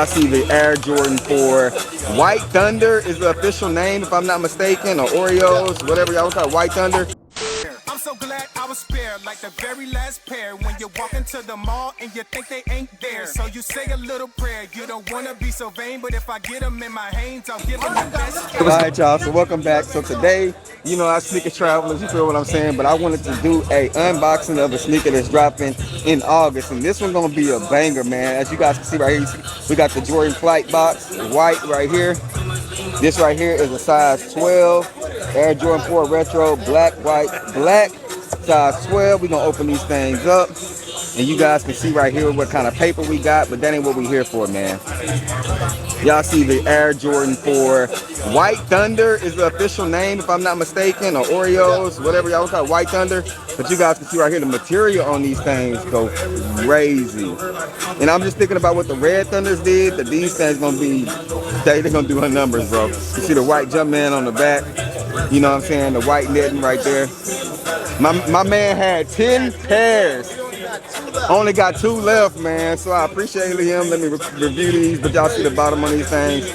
Y'all see the Air Jordan 4. White Thunder is the official name, if I'm not mistaken, or Oreos, whatever y'all call it, White Thunder. I'm so glad I was spared, like the very last pair. When you walk into the mall and you think they ain't there, so you say a little prayer. You don't wanna be so vain, but if I get them in my hands, I'll give them the best. All right, y'all, so welcome back. So today, you know, I sneaker travelers, you feel what I'm saying, but I wanted to do a unboxing of a sneaker that's dropping in August, and this one's gonna be a banger, man. As you guys can see right here, we got the Jordan Flight box, white right here. This right here is a size 12, Air Jordan 4 Retro, black, white, black, size 12. We're gonna open these things up, and you guys can see right here what kind of paper we got, but that ain't what we here for, man. Y'all see the Air Jordan 4. White Thunder is the official name, if I'm not mistaken, or Oreos, whatever y'all call it, White Thunder. But you guys can see right here, the material on these things go crazy. And I'm just thinking about what the Red Thunders did, that these things gonna be, they're gonna do her numbers, bro. You see the white Jumpman on the back, you know what I'm saying, the white netting right there. My man had 10 pairs. Only got 2 left, man, so I appreciate him. Let me review these, but y'all see the bottom of these things,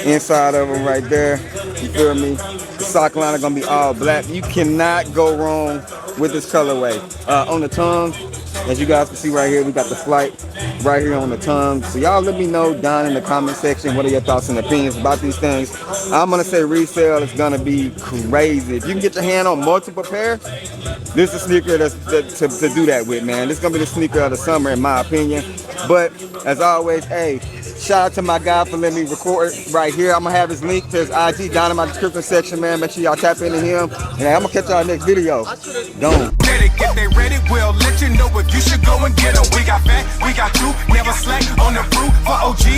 inside of them right there, you feel me? The sock line is gonna be all black. You cannot go wrong with this colorway. On the tongue, as you guys can see right here, we got the Flight right here on the tongue. So y'all let me know down in the comment section, what are your thoughts and opinions about these things. I'm gonna say resale is gonna be crazy. If you can get your hand on multiple pairs, this is a sneaker to do that with, man. This is gonna be the sneaker of the summer, in my opinion. But as always, hey, shout out to my guy for letting me record right here. I'm gonna have his link to his IG down in my description section, man. Make sure y'all tap into him. And I'm gonna catch y'all next video. Don't. If they ready, we'll let you know if you should go and get them. We got fat, we got two, never slack on the fruit for OG.